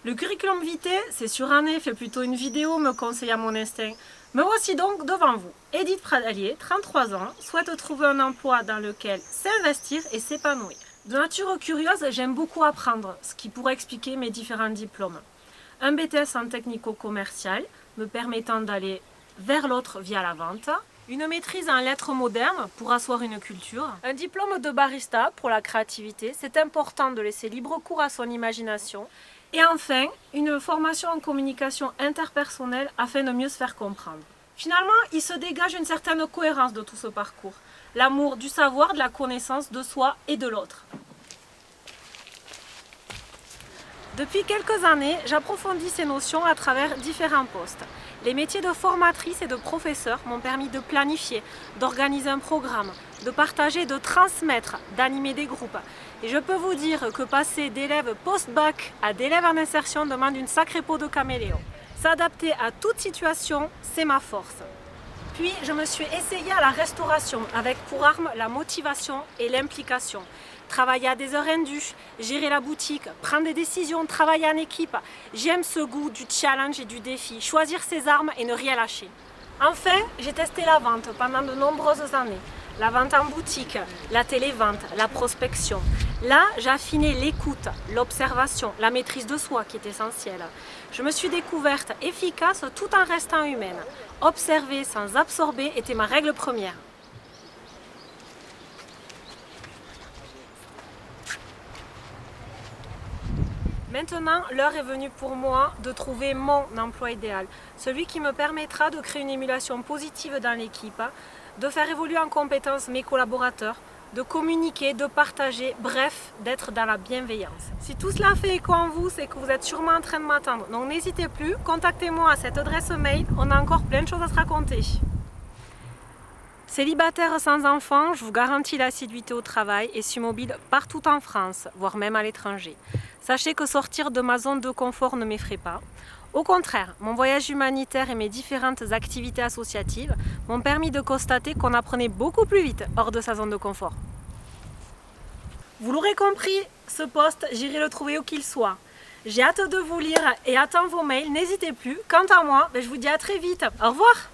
Le curriculum vitae, c'est suranné, fait plutôt une vidéo me conseillant mon instinct. Me voici donc devant vous. Edith Pradalier, 33 ans, souhaite trouver un emploi dans lequel s'investir et s'épanouir. De nature curieuse, j'aime beaucoup apprendre, ce qui pourrait expliquer mes différents diplômes. Un BTS en technico-commercial, me permettant d'aller vers l'autre via la vente. Une maîtrise en lettres modernes pour asseoir une culture. Un diplôme de barista pour la créativité, c'est important de laisser libre cours à son imagination. Et enfin, une formation en communication interpersonnelle afin de mieux se faire comprendre. Finalement, il se dégage une certaine cohérence de tout ce parcours. L'amour du savoir, de la connaissance de soi et de l'autre. Depuis quelques années, j'approfondis ces notions à travers différents postes. Les métiers de formatrice et de professeur m'ont permis de planifier, d'organiser un programme, de partager, de transmettre, d'animer des groupes. Et je peux vous dire que passer d'élèves post-bac à d'élèves en insertion demande une sacrée peau de caméléon. S'adapter à toute situation, c'est ma force. Puis je me suis essayée à la restauration avec pour arme la motivation et l'implication. Travailler à des heures indues, gérer la boutique, prendre des décisions, travailler en équipe. J'aime ce goût du challenge et du défi, choisir ses armes et ne rien lâcher. Enfin, j'ai testé la vente pendant de nombreuses années. La vente en boutique, la télévente, la prospection. Là, j'ai affiné l'écoute, l'observation, la maîtrise de soi qui est essentielle. Je me suis découverte efficace tout en restant humaine. Observer sans absorber était ma règle première. Maintenant, l'heure est venue pour moi de trouver mon emploi idéal, celui qui me permettra de créer une émulation positive dans l'équipe, de faire évoluer en compétences mes collaborateurs, de communiquer, de partager, bref, d'être dans la bienveillance. Si tout cela fait écho en vous, c'est que vous êtes sûrement en train de m'attendre. Donc n'hésitez plus, contactez-moi à cette adresse mail, on a encore plein de choses à se raconter. Célibataire sans enfant, je vous garantis l'assiduité au travail et suis mobile partout en France, voire même à l'étranger. Sachez que sortir de ma zone de confort ne m'effraie pas. Au contraire, mon voyage humanitaire et mes différentes activités associatives m'ont permis de constater qu'on apprenait beaucoup plus vite hors de sa zone de confort. Vous l'aurez compris, ce post, j'irai le trouver où qu'il soit. J'ai hâte de vous lire et attends vos mails, n'hésitez plus. Quant à moi, je vous dis à très vite. Au revoir!